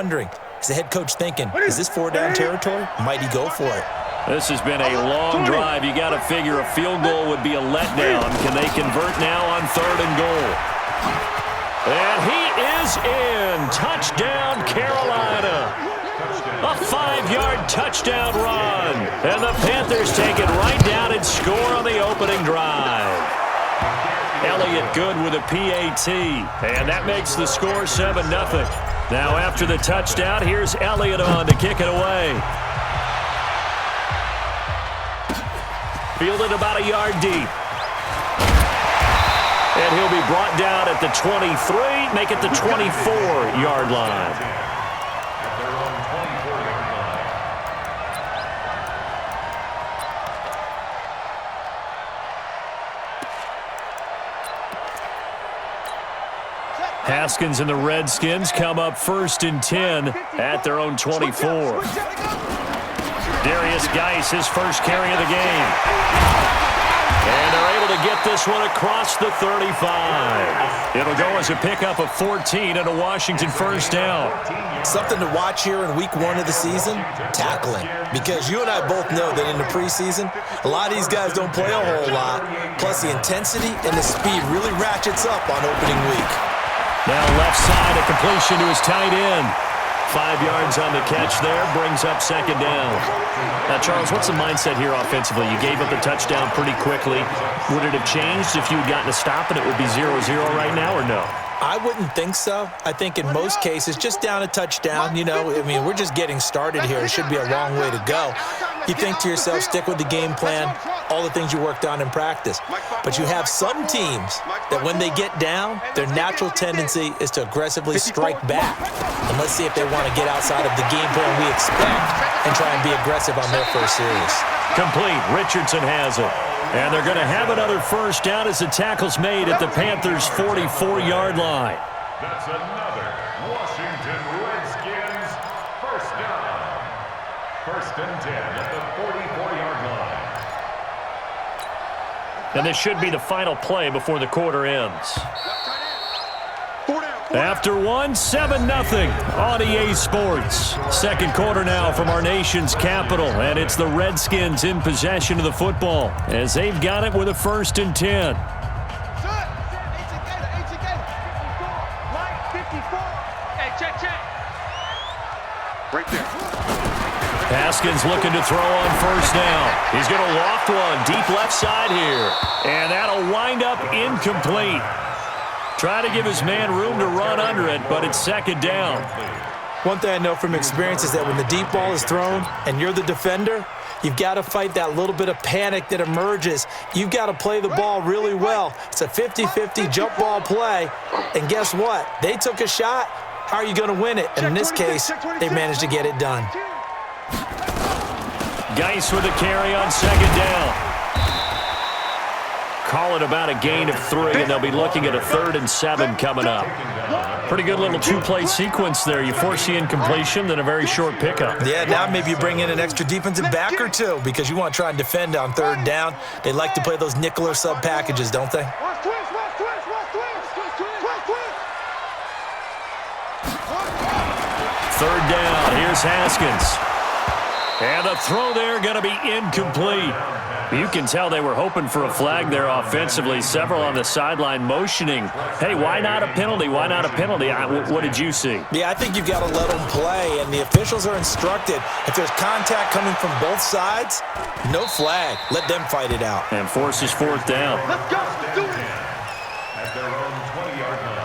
wondering, is the head coach thinking, is this 4-down territory? Might he go for it? This has been a long drive. You got to figure a field goal would be a letdown. Can they convert now on 3rd and goal? And he is in. Touchdown, Carolina. A 5-yard touchdown run. And the Panthers take it right down and score on the opening drive. Elliott good with a PAT. And that makes the score 7-0. Now after the touchdown, here's Elliott on to kick it away. Fielded about a yard deep. And he'll be brought down at the 23, make it the 24-yard line. Haskins and the Redskins come up 1st and 10 at their own 24. Darius Geis, his first carry of the game. And they're able to get this one across the 35. It'll go as a pickup of 14 and a Washington first down. Something to watch here in week 1 of the season, tackling. Because you and I both know that in the preseason, a lot of these guys don't play a whole lot. Plus the intensity and the speed really ratchets up on opening week. Now left side, a completion to his tight end. 5 yards on the catch there, brings up 2nd down. Now, Charles, what's the mindset here offensively? You gave up the touchdown pretty quickly. Would it have changed if you had gotten a stop and it would be 0-0 right now, or no? I wouldn't think so. I think in most cases, just down a touchdown, we're just getting started here. It should be a long way to go. You think to yourself, stick with the game plan, all the things you worked on in practice. But you have some teams that when they get down, their natural tendency is to aggressively strike back. And let's see if they want to get outside of the game plan we expect and try and be aggressive on their first series. Complete. Richardson has it. And they're going to have another first down as the tackle's made at the Panthers' 44-yard line. That's another Washington Redskins first down. 1st and 10 at the 44-yard line. And this should be the final play before the quarter ends. After 7-0 on EA Sports. 2nd quarter now from our nation's capital, and it's the Redskins in possession of the football as they've got it with a 1st and 10. Right there. Haskins looking to throw on 1st down. He's going to loft one deep left side here, and that'll wind up incomplete. Trying to give his man room to run under it, but it's 2nd down. One thing I know from experience is that when the deep ball is thrown and you're the defender, you've got to fight that little bit of panic that emerges. You've got to play the ball really well. It's a 50-50 jump ball play, and guess what? They took a shot. How are you going to win it? And in this case, they managed to get it done. Geis with a carry on 2nd down. Call it about a gain of 3, and they'll be looking at a 3rd and 7 coming up. Pretty good little 2-play sequence there. You force the incompletion, then a very short pickup. Yeah, now maybe you bring in an extra defensive back or two because you want to try and defend on 3rd down. They like to play those nickel or sub packages, don't they? 3rd down. Here's Haskins. And the throw there going to be incomplete. You can tell they were hoping for a flag there offensively. Several on the sideline motioning, hey, why not a penalty? Why not a penalty? What did you see? Yeah, I think you've got to let them play, and the officials are instructed. If there's contact coming from both sides, no flag. Let them fight it out. And forces 4th down. Let's go. Do it. At their own 20-yard line.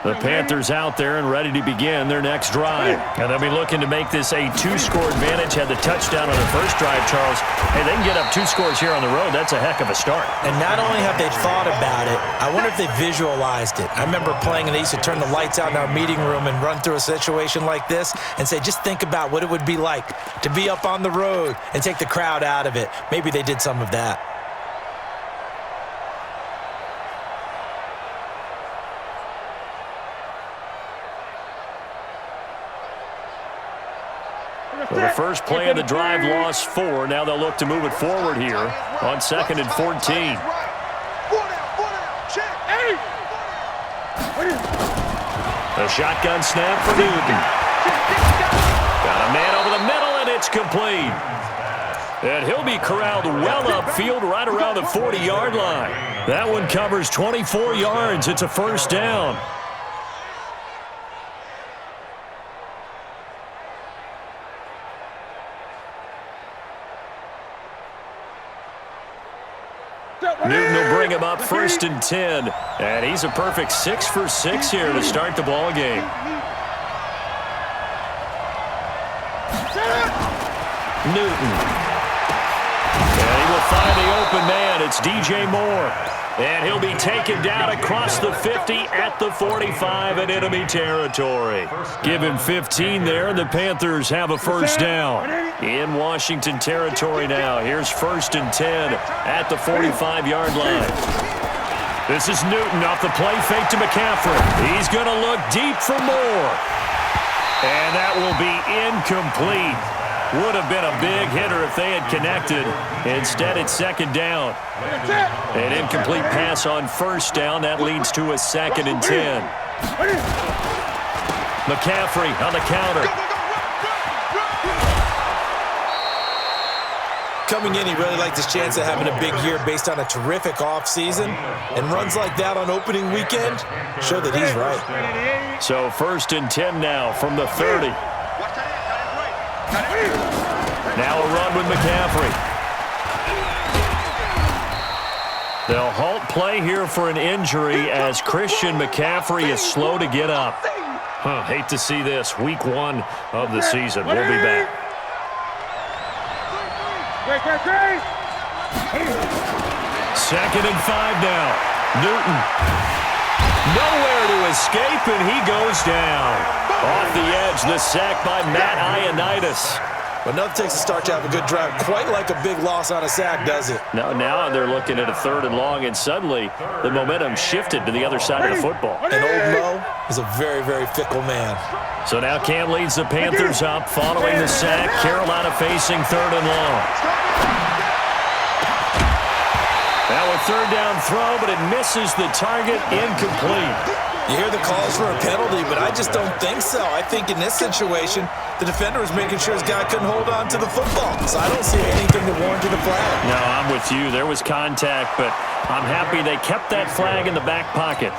The Panthers out there and ready to begin their next drive. And they'll be looking to make this a 2-score advantage. Had the touchdown on the first drive, Charles. Hey, they can get up 2 scores here on the road. That's a heck of a start. And not only have they thought about it, I wonder if they visualized it. I remember playing, and they used to turn the lights out in our meeting room and run through a situation like this and say, just think about what it would be like to be up on the road and take the crowd out of it. Maybe they did some of that. Well, the first play of the drive lost 4. Now they'll look to move it forward here on 2nd and 14. A shotgun snap for Newton. Got a man over the middle, and it's complete. And he'll be corralled well upfield right around the 40-yard line. That one covers 24 yards. It's a first down. Newton will bring him up 1st and 10. And he's a perfect 6 for 6 here to start the ball game. Newton. And he will find the open man. It's DJ Moore. And he'll be taken down across the 50 at the 45 in enemy territory. Give him 15 there, and the Panthers have a first down. In Washington territory now. Here's 1st and 10 at the 45-yard line. This is Newton off the play fake to McCaffrey. He's going to look deep for Moore. And that will be incomplete. Would have been a big hitter if they had connected. Instead, it's 2nd down. An incomplete pass on 1st down. That leads to a 2nd and 10. McCaffrey on the counter. Coming in, he really liked his chance of having a big year based on a terrific offseason. And runs like that on opening weekend show that he's right. So 1st and 10 now from the 30. Now a run with McCaffrey. They'll halt play here for an injury as Christian McCaffrey is slow to get up. Hate to see this. Week 1 of the season. We'll be back. 2nd and 5 now. Newton. Nowhere to escape, and he goes down. Off the edge, the sack by Matt Ioannidis. But nothing takes a start to have a good drive quite like a big loss on a sack, does it? No, now they're looking at a 3rd and long, and suddenly the momentum shifted to the other side of the football. And old Mo is a very, very fickle man. So now Cam leads the Panthers up following the sack. Carolina facing 3rd and long. Now a 3rd down throw, but it misses the target, incomplete. You hear the calls for a penalty, but I just don't think so. I think in this situation, the defender was making sure his guy couldn't hold on to the football. So I don't see anything that warranted a flag. No, I'm with you. There was contact, but I'm happy they kept that flag in the back pocket.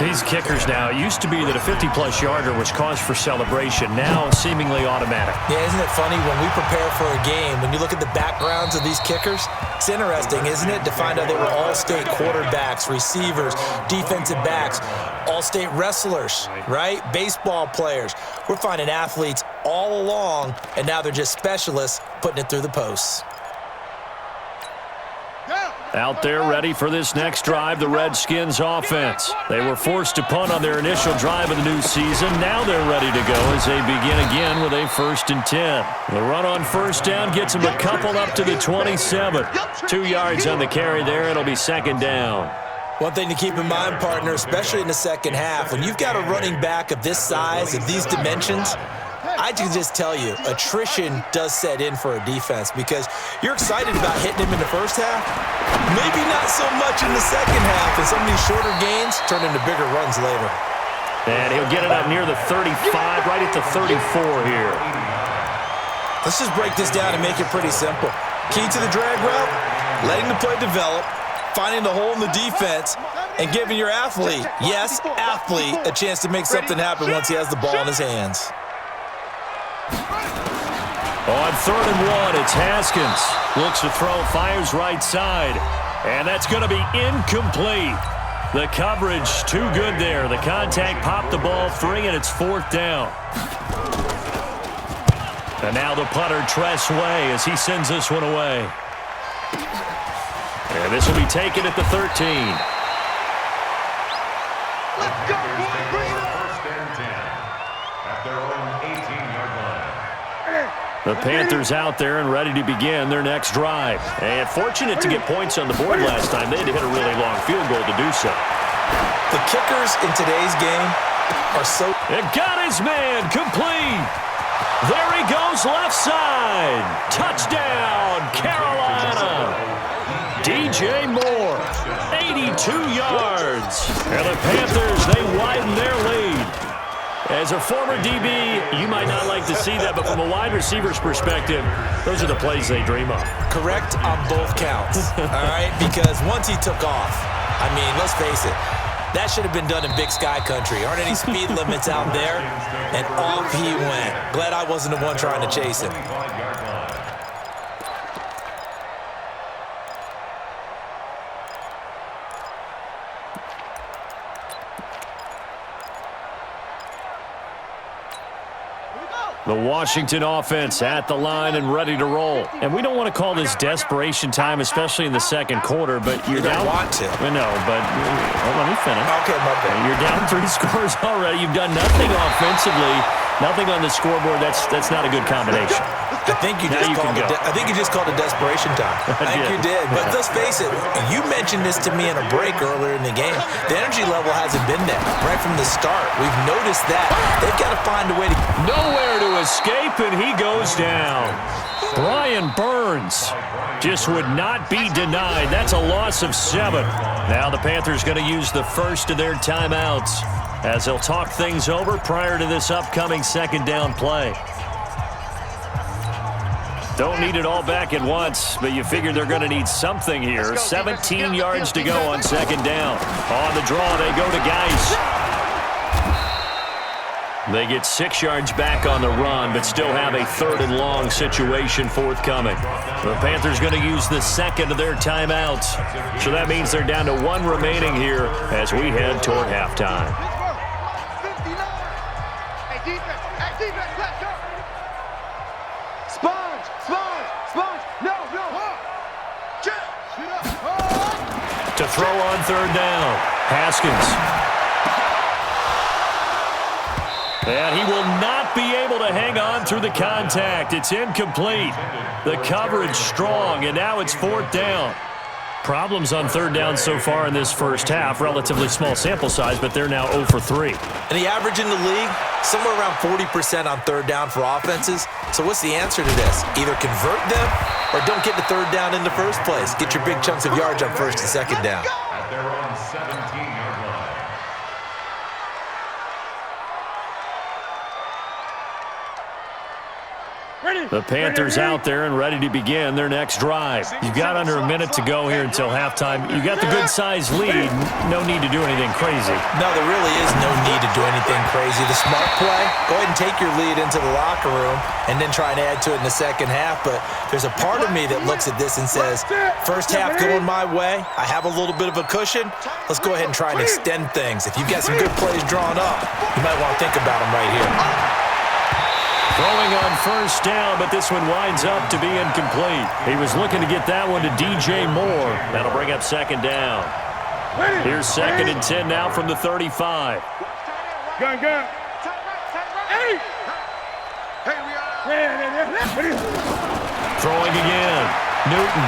These kickers now, it used to be that a 50-plus yarder was cause for celebration. Now seemingly automatic. Yeah, isn't it funny when we prepare for a game, when you look at the backgrounds of these kickers, it's interesting, isn't it, to find out they were all-state quarterbacks, receivers, defensive backs, all-state wrestlers, right? Baseball players. We're finding athletes all along, and now they're just specialists putting it through the posts. Out there ready for this next drive, the Redskins offense. They were forced to punt on their initial drive of the new season. Now they're ready to go as they begin again with a 1st and 10. The run on 1st down gets them a couple up to the 27. 2 yards on the carry there. It'll be 2nd down. One thing to keep in mind, partner, especially in the second half, when you've got a running back of this size, of these dimensions, I can just tell you, attrition does set in for a defense because you're excited about hitting him in the first half. Maybe not so much in the second half, and some of these shorter gains turn into bigger runs later. And he'll get it up near the 35, right at the 34 here. Let's just break this down and make it pretty simple. Key to the drag route, letting the play develop, finding the hole in the defense, and giving your athlete, yes, athlete, a chance to make something happen once he has the ball in his hands. On 3rd and 1, it's Haskins. Looks to throw, fires right side. And that's going to be incomplete. The coverage too good there. The contact popped the ball free, and it's 4th down. And now the punter, Tress Way, as he sends this one away. And this will be taken at the 13. Let's go, boy, bring it up. 1st and 10 at their own 18-yard line. The Panthers out there and ready to begin their next drive. And fortunate to get points on the board last time. They had to hit a really long field goal to do so. The kickers in today's game are so... It got his man complete. There he goes left side. Touchdown, Carolina. DJ Moore, 82 yards. And the Panthers, they widen their lead. As a former DB, you might not like to see that, but from a wide receiver's perspective, those are the plays they dream of. Correct on both counts, all right? Because once he took off, I mean, let's face it, that should have been done in Big Sky Country. Aren't any speed limits out there? And off he went. Glad I wasn't the one trying to chase him. The Washington offense at the line and ready to roll. And we don't want to call this desperation time, especially in the second quarter, but you're down. You don't want to. I know, but let me finish. Okay, my bad. You're down 3 scores already. You've done nothing offensively, nothing on the scoreboard. That's not a good combination. I think you just called it desperation time. I think you did. But let's face it, you mentioned this to me in a break earlier in the game. The energy level hasn't been there right from the start. We've noticed that. They've got to find a way to... Nowhere to escape, and he goes down. Brian Burns just would not be denied. That's a loss of 7. Now the Panthers going to use the first of their timeouts as they'll talk things over prior to this upcoming second down play. Don't need it all back at once, but you figure they're going to need something here. 17 yards to go on second down. On the draw, they go to Geis. They get 6 yards back on the run, but still have a 3rd and long situation forthcoming. The Panthers going to use the second of their timeouts. So that means they're down to 1 remaining here as we head toward halftime. To throw on 3rd down, Haskins. And he will not be able to hang on through the contact. It's incomplete. The coverage strong, and now it's 4th down. Problems on 3rd down so far in this first half. Relatively small sample size, but they're now 0 for 3. And the average in the league, somewhere around 40% on 3rd down for offenses. So what's the answer to this? Either convert them or don't get the 3rd down in the first place. Get your big chunks of yards on 1st and 2nd down. At their own 17-yard line. The Panthers out there and ready to begin their next drive. You've got under a minute to go here until halftime. You've got the good-sized lead. No need to do anything crazy. No, there really is no need to do anything crazy. The smart play, go ahead and take your lead into the locker room and then try and add to it in the second half. But there's a part of me that looks at this and says, first half going my way, I have a little bit of a cushion. Let's go ahead and try and extend things. If you've got some good plays drawn up, you might want to think about them right here. Throwing on 1st down, but this one winds up to be incomplete. He was looking to get that one to DJ Moore. That'll bring up 2nd down. Here's 2nd and 10 now from the 35. Gun. Throwing again. Newton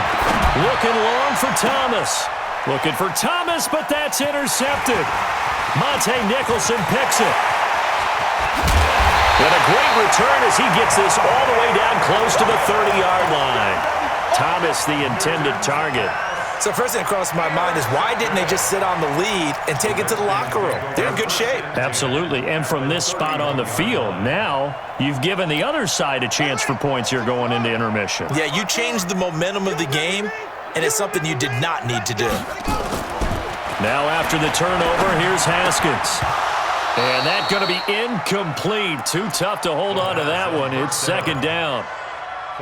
looking long for Thomas. Looking for Thomas, but that's intercepted. Monte Nicholson picks it. And a great return as he gets this all the way down close to the 30-yard line. Thomas, the intended target. So first thing that crossed my mind is why didn't they just sit on the lead and take it to the locker room? They're in good shape. Absolutely. And from this spot on the field, now you've given the other side a chance for points here going into intermission. Yeah, you changed the momentum of the game, and it's something you did not need to do. Now after the turnover, here's Haskins. And that's going to be incomplete. Too tough to hold on to that one. It's 2nd down.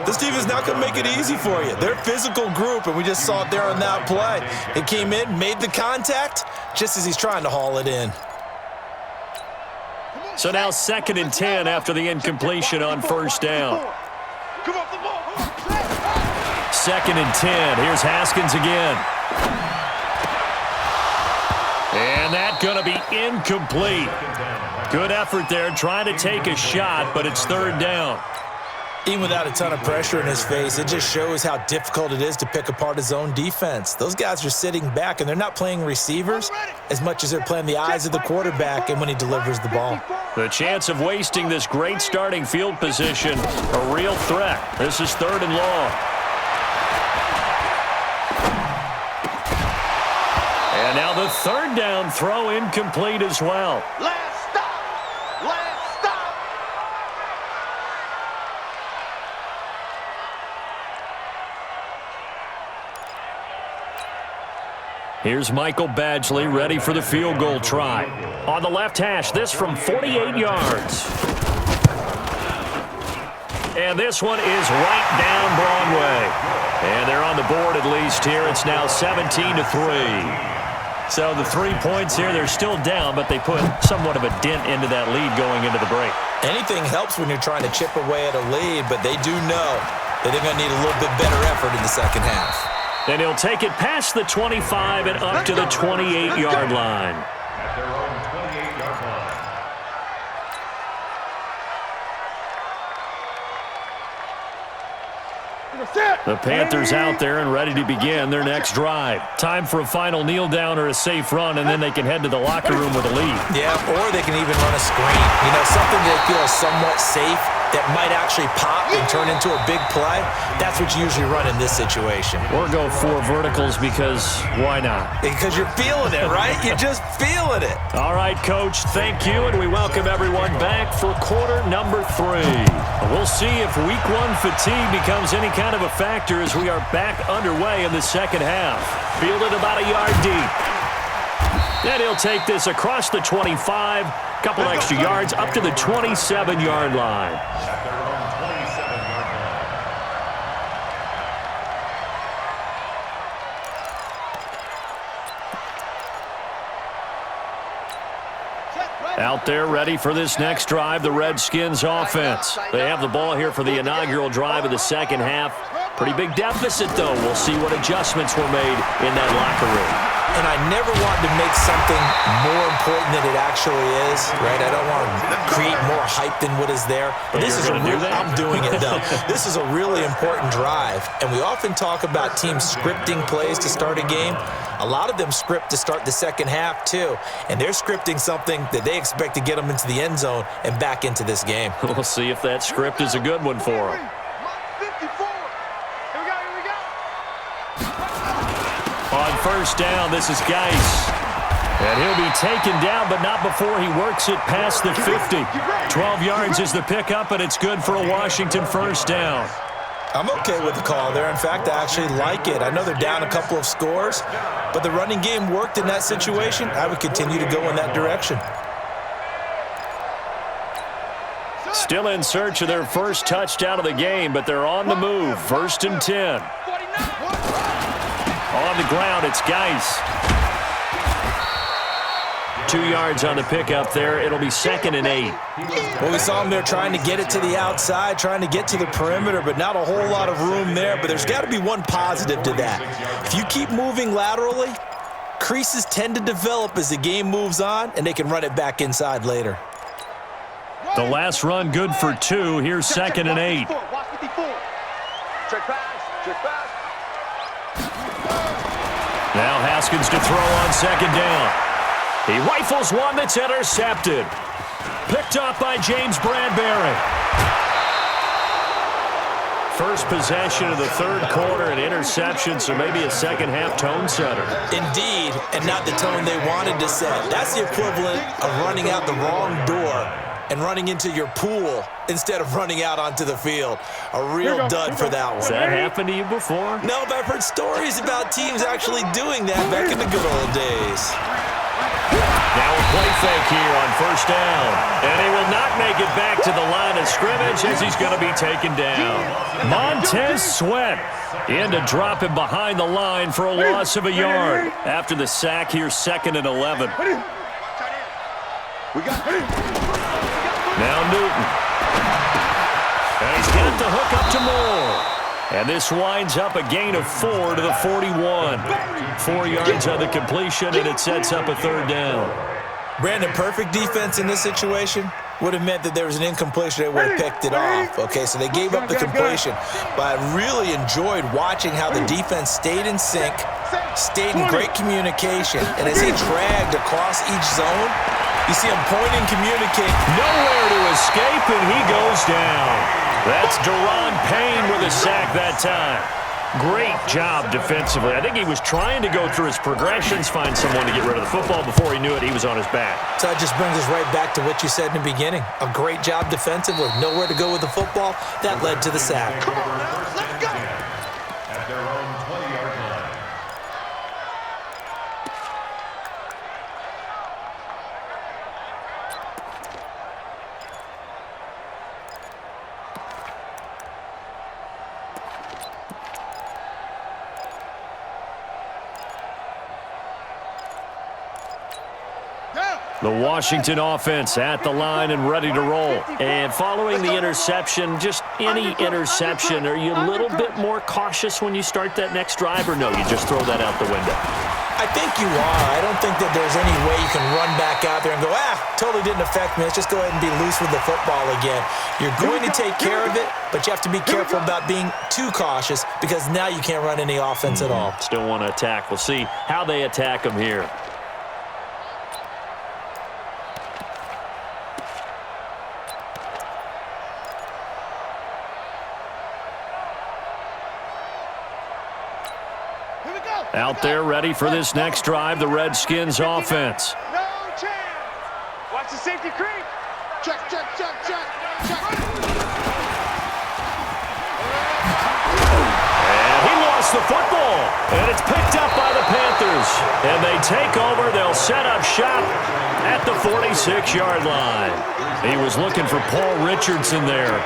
This team is not going to make it easy for you. They're a physical group, and we just saw it there on that play. It came in, made the contact, just as he's trying to haul it in. So now 2nd and 10 after the incompletion on 1st down. 2nd and 10. Here's Haskins again. And that's going to be incomplete. Good effort there trying to take a shot, but it's 3rd down. Even without a ton of pressure in his face, it just shows how difficult it is to pick apart his own defense. Those guys are sitting back, and they're not playing receivers as much as they're playing the eyes of the quarterback and when he delivers the ball. The chance of wasting this great starting field position, a real threat. This is 3rd and long. And now the 3rd down throw incomplete as well. Let's stop! Let's stop! Here's Michael Badgley ready for the field goal try. On the left hash, this from 48 yards. And this one is right down Broadway. And they're on the board at least here. It's now 17-3. So the 3 points here, they're still down, but they put somewhat of a dent into that lead going into the break. Anything helps when you're trying to chip away at a lead, but they do know that they're going to need a little bit better effort in the second half. And he'll take it past the 25 and up to the 28-yard line. At their own 28-yard line. The Panthers out there and ready to begin their next drive. Time for a final kneel down or a safe run, and then they can head to the locker room with a lead. Yeah, or they can even run a screen. You know, something they feel somewhat safe that might actually pop and turn into a big play. That's what you usually run in this situation. Or go 4 verticals because why not? Because you're feeling it, right? You're just feeling it. All right, Coach, thank you, and we welcome everyone back for quarter number 3. We'll see if week 1 fatigue becomes any kind of a factor as we are back underway in the second half. Fielded about a yard deep. And he'll take this across the 25, couple extra yards up to the 27-yard line. At their own 27-yard line. Out there ready for this next drive, the Redskins offense. They have the ball here for the inaugural drive of the second half. Pretty big deficit, though. We'll see what adjustments were made in that locker room. And I never want to make something more important than it actually is, right? I don't want to create more hype than what is there. But this is a real, I'm doing it, though. This is a really important drive. And we often talk about teams scripting plays to start a game. A lot of them script to start the second half, too. And they're scripting something that they expect to get them into the end zone and back into this game. We'll see if that script is a good one for them. On first down, this is Geis. And he'll be taken down, but not before he works it past the 50. 12 yards is the pickup, and it's good for a Washington first down. I'm okay with the call there. In fact, I actually like it. I know they're down a couple of scores, but the running game worked in that situation. I would continue to go in that direction. Still in search of their first touchdown of the game, but they're on the move. 1st and 10. On the ground, it's Geis. 2 yards on the pickup there. It'll be 2nd and 8. Well, we saw him there trying to get it to the outside, trying to get to the perimeter, but not a whole lot of room there. But there's got to be one positive to that. If you keep moving laterally, creases tend to develop as the game moves on, and they can run it back inside later. The last run good for 2. Here's 2nd and 8. Check pass. Now Haskins to throw on 2nd down. He rifles one that's intercepted. Picked up by James Bradbury. First possession of the 3rd quarter, an interception, so maybe a second-half tone setter. Indeed, and not the tone they wanted to set. That's the equivalent of running out the wrong door and running into your pool instead of running out onto the field. A real dud for that one. Has that happened to you before? No, but I've heard stories about teams actually doing that back in the good old days. Now a play fake here on 1st down. And he will not make it back to the line of scrimmage as he's going to be taken down. Montez Sweat in to drop him behind the line for a loss of a yard. After the sack here, 2nd and 11. Now Newton. And he's got the hook up to Moore. And this winds up a gain of 4 to the 41. 4 yards on the completion, and it sets up a 3rd down. Brandon, perfect defense in this situation. would have meant that there was an incompletion. They would have picked it off. Okay, so they gave up the completion. But I really enjoyed watching how the defense stayed in sync, stayed in great communication, and as he dragged across each zone, you see him pointing, communicating. Nowhere to escape, and he goes down. That's Deron Payne with a sack that time. Great job defensively. I think he was trying to go through his progressions, find someone to get rid of the football. Before he knew it, he was on his back. So that just brings us right back to what you said in the beginning. A great job defensively. Nowhere to go with the football. That led to the sack. Come on, now. Let's go. At their own 20-yard line. The Washington offense at the line and ready to roll. And following the interception, just any interception, are you a little bit more cautious when you start that next drive, or no, you just throw that out the window? I think you are. I don't think that there's any way you can run back out there and go, totally didn't affect me. Let's just go ahead and be loose with the football again. You're going to take care of it, but you have to be careful about being too cautious because now you can't run any offense at all. Still want to attack. We'll see how they attack them here. Out there ready for this next drive, the Redskins offense. No chance. Watch the safety creep. Check. And he lost the football. And it's picked up by the Panthers. And they take over. They'll set up shop at the 46-yard line. He was looking for Paul Richardson there.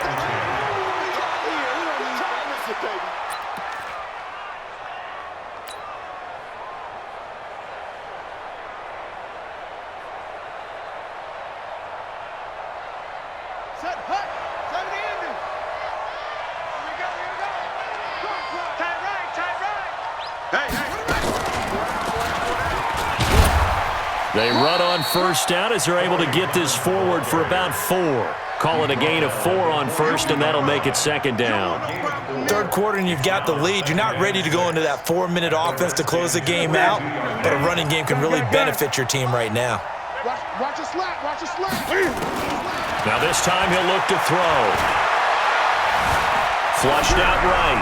They run on first down as they're able to get this forward for about 4. Call it a gain of 4 on first, and that'll make it second down. Third quarter, and you've got the lead. You're not ready to go into that 4-minute offense to close the game out, but a running game can really benefit your team right now. Watch a slap. Now this time he'll look to throw. Flushed out right.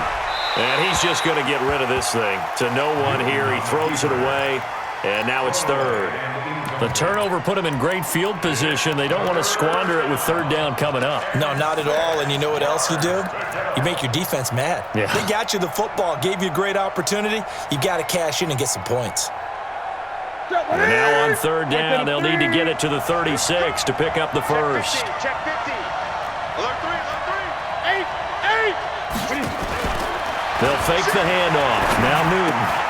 And he's just going to get rid of this thing. To no one here. He throws it away. And now it's third. The turnover put him in great field position. They don't want to squander it with third down coming up. No, not at all. And you know what else you do? You make your defense mad. Yeah. They got you the football, gave you a great opportunity. You got to cash in and get some points. And now on third down, they'll need to get it to the 36 to pick up the first. Check 50. Alert 3. 8. They'll fake the handoff. Now Newton.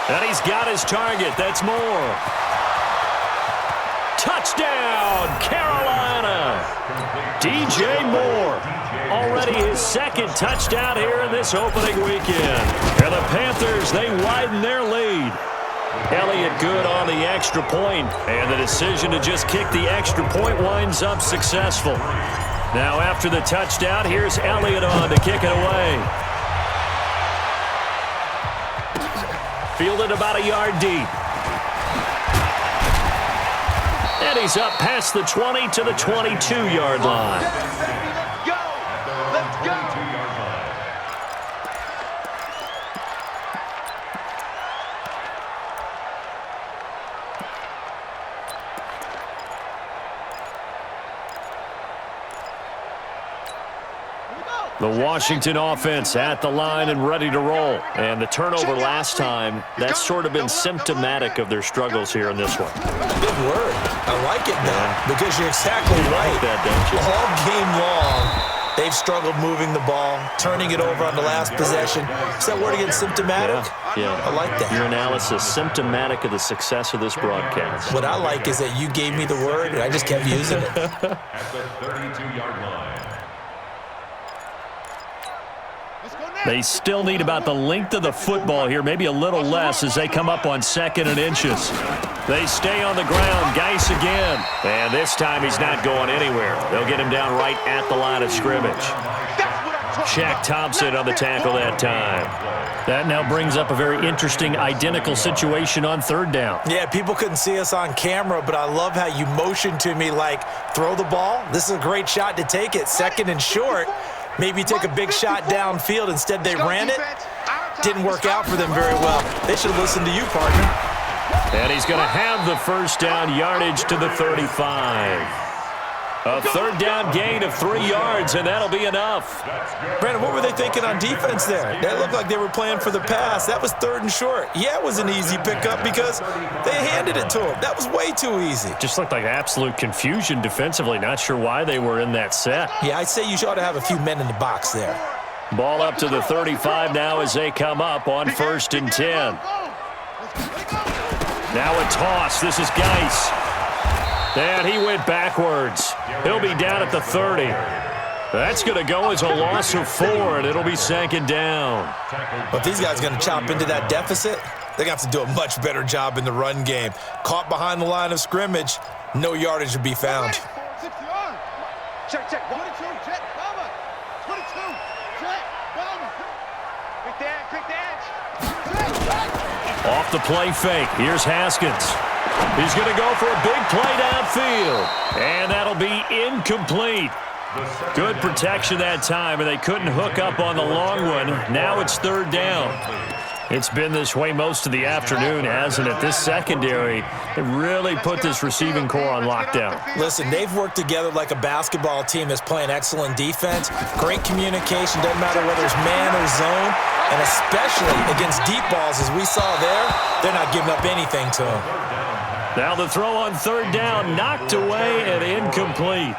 And he's got his target. That's Moore. Touchdown, Carolina. DJ Moore. Already his second touchdown here in this opening weekend. And the Panthers, they widen their lead. Elliott good on the extra point. And the decision to just kick the extra point winds up successful. Now after the touchdown, here's Elliott on to kick it away. Fielded about a yard deep. And he's up past the 20 to the 22-yard line. Let's go. The Washington offense at the line and ready to roll. And the turnover last time, that's sort of been symptomatic of their struggles here in this one. Good word. I like it now because you're exactly right. Like that, don't you? All game long, they've struggled moving the ball, turning it over on the last possession. Is that word again, symptomatic? Yeah. I like that. Your analysis, symptomatic of the success of this broadcast. What I like is that you gave me the word, and I just kept using it. At the 32-yard line. Let's go now. They still need about the length of the football here, maybe a little less as they come up on 2nd and inches. They stay on the ground. Geis again. And this time he's not going anywhere. They'll get him down right at the line of scrimmage. Shaq Thompson on the tackle that time. That now brings up a very interesting identical situation on 3rd down. Yeah, people couldn't see us on camera, but I love how you motioned to me like, throw the ball. This is a great shot to take it. 2nd and short. Maybe take a big shot downfield. Instead, they ran it. Didn't work out for them very well. They should have listened to you, partner. And he's going to have the 1st down, yardage to the 35. A 3rd down gain of 3 yards, and that'll be enough. Brandon, what were they thinking on defense there? That looked like they were playing for the pass. That was 3rd and short. Yeah, it was an easy pickup because they handed it to him. That was way too easy. Just looked like absolute confusion defensively. Not sure why they were in that set. Yeah, I'd say you ought to have a few men in the box there. Ball up to the 35 now as they come up on 1st and 10. Now a toss. This is Geis. And he went backwards. He'll be down at the 30. That's going to go as a loss of 4, and it'll be 2nd down. But these guys are going to chop into that deficit. They're going to have to do a much better job in the run game. Caught behind the line of scrimmage, no yardage to be found. Check, check. 22, check, bomber. 22, check, bomber. Quick dance. Off the play fake. Here's Haskins. He's going to go for a big play downfield. And that'll be incomplete. Good protection that time, and they couldn't hook up on the long one. Now it's 3rd down. It's been this way most of the afternoon, hasn't it? This secondary, they really put this receiving core on lockdown. Listen, they've worked together like a basketball team that's playing excellent defense. Great communication, doesn't matter whether it's man or zone. And especially against deep balls, as we saw there, they're not giving up anything to them. Now the throw on 3rd down, knocked away and incomplete.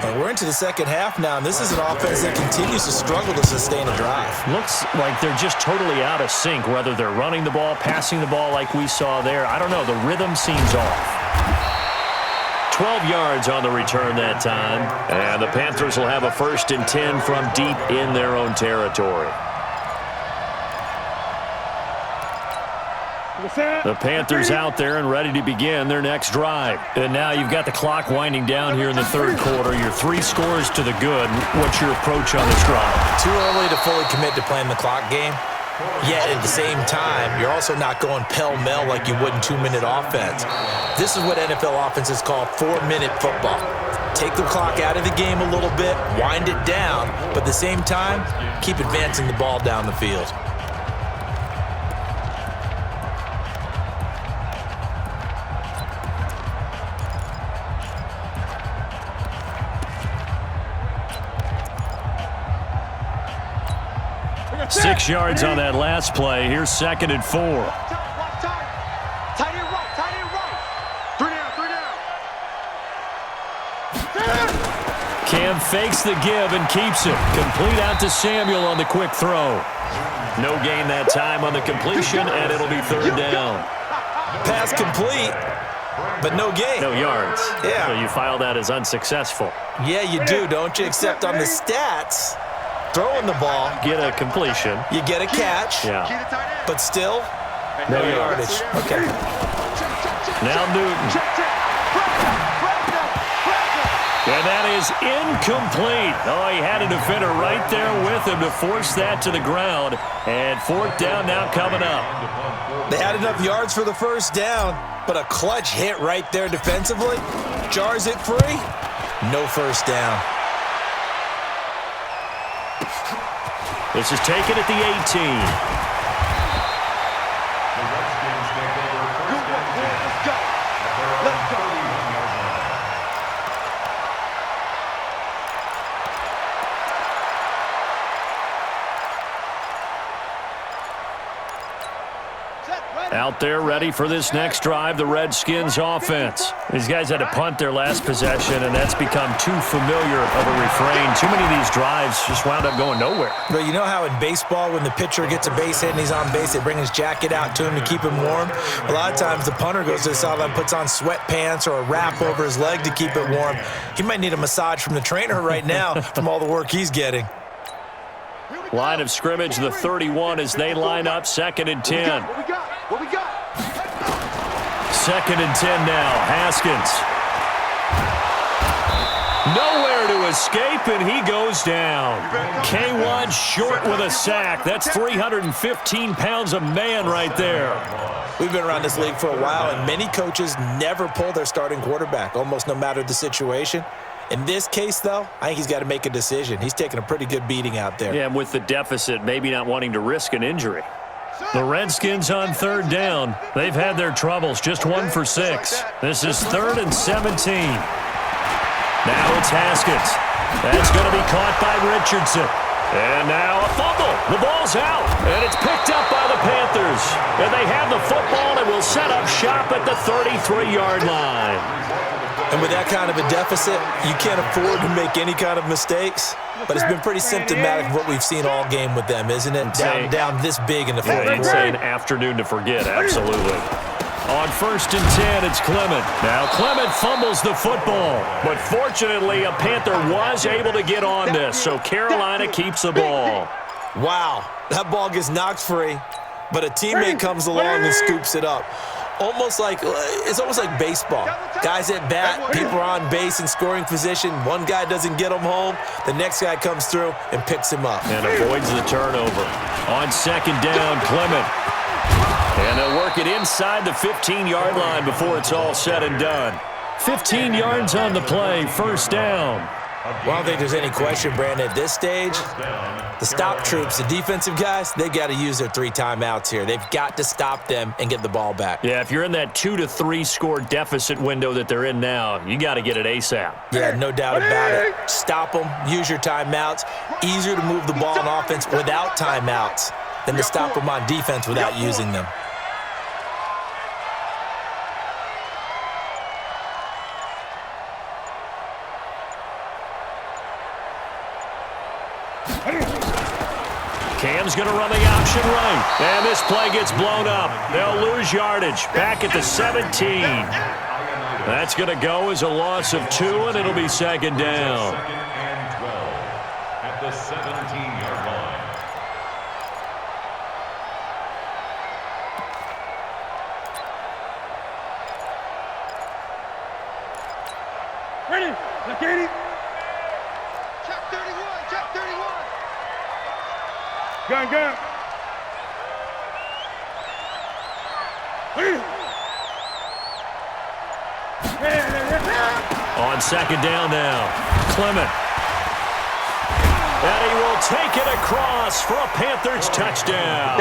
And we're into the 2nd half now, and this is an offense that continues to struggle to sustain a drive. Looks like they're just totally out of sync, whether they're running the ball, passing the ball like we saw there. I don't know, the rhythm seems off. 12 yards on the return that time, and the Panthers will have a 1st and 10 from deep in their own territory. The Panthers out there and ready to begin their next drive. And now you've got the clock winding down here in the 3rd quarter. You're 3 scores to the good. What's your approach on this drive? Too early to fully commit to playing the clock game. Yet at the same time, you're also not going pell-mell like you would in 2-minute offense. This is what NFL offenses call 4-minute football. Take the clock out of the game a little bit, wind it down, but at the same time, keep advancing the ball down the field. Six yards on that last play. Here's 2nd and 4. Tight end right. 3 down. Cam fakes the give and keeps it. Complete out to Samuel on the quick throw. No gain that time on the completion, and it'll be 3rd down. Pass complete, but no gain. No yards. Yeah. So you file that as unsuccessful. Yeah, you do, don't you? Except on the stats, throwing the ball, Get a completion. you get a catch, Yeah. but still, No yardage. Okay. Now Newton. And that is incomplete. Oh, he had a defender right there with him to force that to the ground. And 4th down now coming up. They had enough yards for the 1st down, but a clutch hit right there defensively jars it free. No 1st down. This is taken at the 18. Let's go. Out there ready for this next drive, the Redskins offense. These guys had to punt their last possession, and that's become too familiar of a refrain. Too many of these drives just wound up going nowhere. But you know how in baseball, when the pitcher gets a base hit and he's on base, they bring his jacket out to him to keep him warm? A lot of times the punter goes to the sideline, puts on sweatpants or a wrap over his leg to keep it warm. He might need a massage from the trainer right now from all the work he's getting. Line of scrimmage, the 31 as they line up, 2nd and 10. What we got? 2nd and 10 now, Haskins. Nowhere to escape, and he goes down. K1 short with a sack. That's 315 pounds of man right there. We've been around this league for a while, and many coaches never pull their starting quarterback, almost no matter the situation. In this case, though, I think he's got to make a decision. He's taking a pretty good beating out there. Yeah, and with the deficit, maybe not wanting to risk an injury. The Redskins on 3rd down. They've had their troubles, just 1 for 6. This is 3rd and 17. Now it's Haskins. That's going to be caught by Richardson. And now a fumble. The ball's out, and it's picked up by the Panthers. And they have the football and will set up shop at the 33-yard line. And with that kind of a deficit, you can't afford to make any kind of mistakes. But it's been pretty symptomatic of what we've seen all game with them, isn't it? Down this big in the fourth quarter. It's an afternoon to forget, absolutely. On 1st and 10, it's Clement. Now Clement fumbles the football. But fortunately, a Panther was able to get on this, so Carolina keeps the ball. Wow, that ball gets knocked free, but a teammate comes along and scoops it up. It's almost like baseball. Guys at bat, people are on base in scoring position. One guy doesn't get him home. The next guy comes through and picks him up. And avoids the turnover. On 2nd down, Clement. And they'll work it inside the 15-yard line before it's all said and done. 15 yards on the play, 1st down. Well, I don't think there's any question, Brandon, at this stage, the stop troops, the defensive guys, they got to use their 3 timeouts here. They've got to stop them and get the ball back. Yeah, if you're in that 2 to 3 score deficit window that they're in now, you got to get it ASAP. Yeah, no doubt about it. Stop them, use your timeouts. Easier to move the ball on offense without timeouts than to stop them on defense without using them. Cam's going to run the option right. And this play gets blown up. They'll lose yardage. Back at the 17. That's going to go as a loss of 2, and it'll be 2nd down. 2nd and 12 at the 17-yard line. Ready? Look at it. Check 31. Check 31. Gun. On 2nd down now, Clement. And he will take it across for a Panthers touchdown.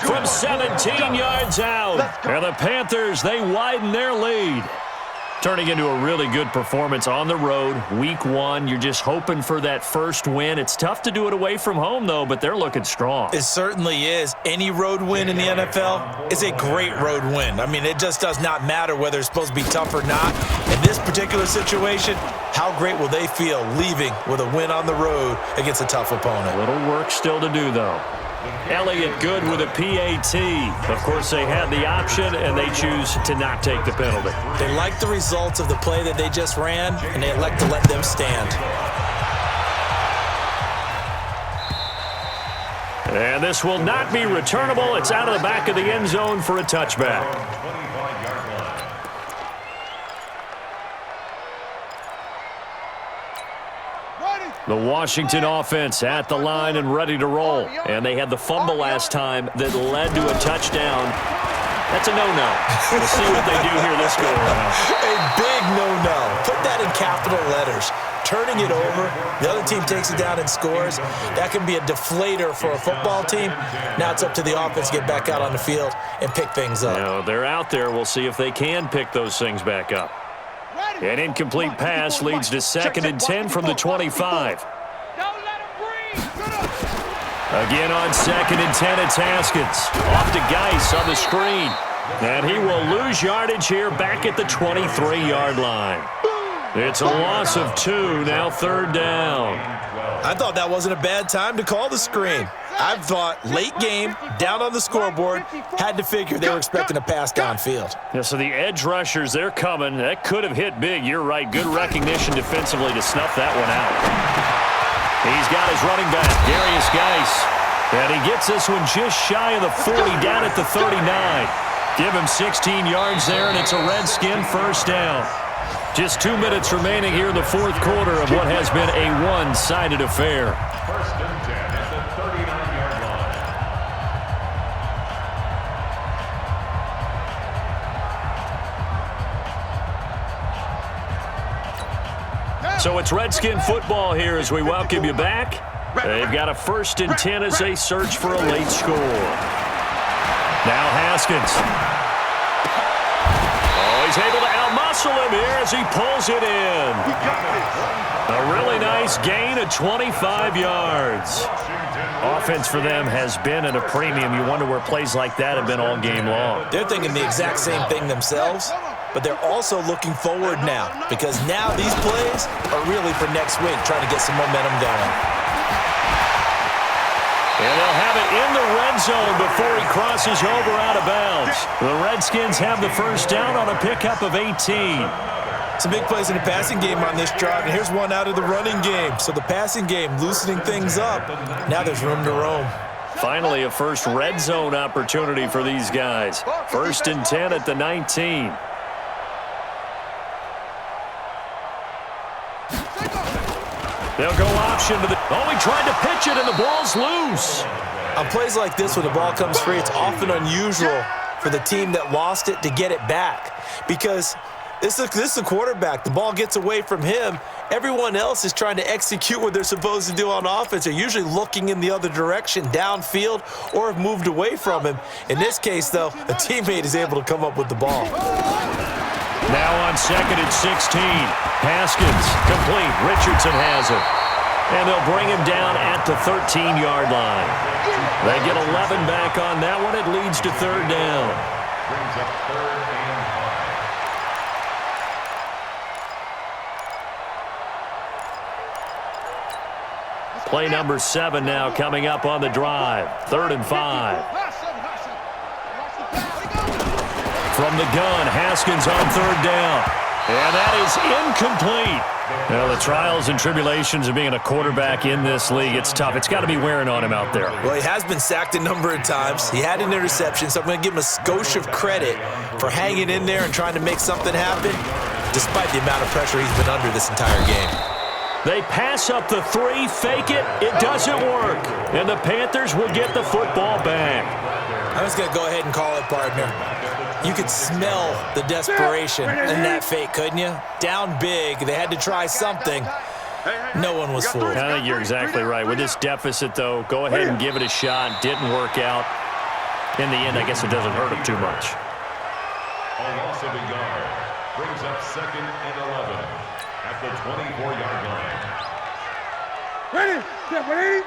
From 17 yards out. And the Panthers, they widen their lead. Turning into a really good performance on the road. Week 1, you're just hoping for that first win. It's tough to do it away from home, though, but they're looking strong. It certainly is. Any road win in the NFL is a great road win. I mean, it just does not matter whether it's supposed to be tough or not. In this particular situation, how great will they feel leaving with a win on the road against a tough opponent? A little work still to do, though. Elliott good with a PAT. Of course, they had the option, and they choose to not take the penalty. They like the results of the play that they just ran, and they elect to let them stand. And this will not be returnable. It's out of the back of the end zone for a touchback. The Washington offense at the line and ready to roll. And they had the fumble last time that led to a touchdown. That's a no-no. We'll see what they do here this go-around. A big no-no. Put that in capital letters. Turning it over, the other team takes it down and scores. That can be a deflator for a football team. Now it's up to the offense to get back out on the field and pick things up. Now, they're out there. We'll see if they can pick those things back up. An incomplete pass leads to 2nd and 10 from the 25. Again on 2nd and 10, it's Haskins. Off to Geis on the screen. And he will lose yardage here back at the 23-yard line. It's a loss of 2, now 3rd down. I thought that wasn't a bad time to call the screen. I thought late game, down on the scoreboard, had to figure they were expecting a pass downfield. Yeah, so the edge rushers, they're coming. That could have hit big. You're right. Good recognition defensively to snuff that one out. He's got his running back, Darius Geis. And he gets this one just shy of the 40, down at the 39. Give him 16 yards there, and it's a Redskin first down. Just 2 minutes remaining here in the fourth quarter of what has been a one-sided affair. First and 10 at the 39-yard line. So it's Redskin football here as we welcome you back. They've got a first and 10 as they search for a late score. Now Haskins. Oh, he's able to outmuscle him here as he pulls it in. A really nice gain of 25 yards. Offense for them has been at a premium. You wonder where plays like that have been all game long. They're thinking the exact same thing themselves, but they're also looking forward now because now these plays are really for next week, trying to get some momentum going. And they'll have it in the red zone before he crosses over out of bounds. The Redskins have the first down on a pickup of 18. Some big plays in the passing game on this drive, and here's one out of the running game. So the passing game loosening things up. Now there's room to roam. Finally, a first red zone opportunity for these guys. First and 10 at the 19. They'll go option to the... Oh, he tried to pitch it, and the ball's loose. On plays like this, when the ball comes free, it's often unusual for the team that lost it to get it back. Because this is a quarterback. The ball gets away from him. Everyone else is trying to execute what they're supposed to do on offense. They're usually looking in the other direction, downfield, or have moved away from him. In this case, though, a teammate is able to come up with the ball. Now on second and 16. Haskins, complete. Richardson has it. And they'll bring him down at the 13-yard line. They get 11 back on that one. It leads to third down. Brings up third and 5. Play number 7 now coming up on the drive. 3rd and 5. From the gun, Haskins on third down. And that is incomplete. Well, the trials and tribulations of being a quarterback in this league, it's tough. It's got to be wearing on him out there. Well, he has been sacked a number of times. He had an interception, so I'm going to give him a skosh of credit for hanging in there and trying to make something happen, despite the amount of pressure he's been under this entire game. They pass up the 3, fake it. It doesn't work. And the Panthers will get the football back. I'm just going to go ahead and call it, partner. You could smell the desperation in that fake, couldn't you? Down big. They had to try something. No one was fooled. I think you're exactly right. With this deficit, though, go ahead and give it a shot. Didn't work out. In the end, I guess it doesn't hurt him too much. A loss of a yard. Brings up second and 11 at the 24-yard line. Ready? Get ready?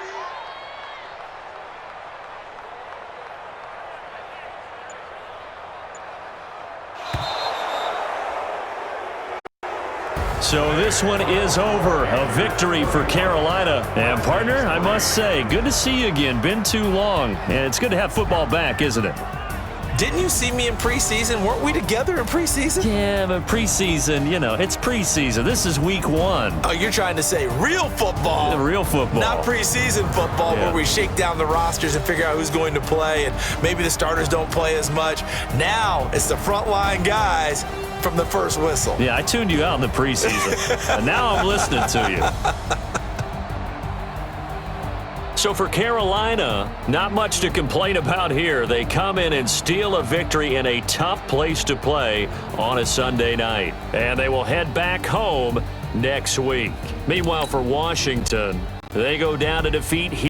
So this one is over. A victory for Carolina. And, partner, I must say, good to see you again. Been too long. And it's good to have football back, isn't it? Didn't you see me in preseason? Weren't we together in preseason? Yeah, but preseason, you know, it's preseason. This is week 1. Oh, you're trying to say real football. Real football. Not preseason football Yeah. where we shake down the rosters and figure out who's going to play, and maybe the starters don't play as much. Now it's the frontline guys from the first whistle. Yeah, I tuned you out in the preseason. And now I'm listening to you. So for Carolina, not much to complain about here. They come in and steal a victory in a tough place to play on a Sunday night. And they will head back home next week. Meanwhile, for Washington, they go down to defeat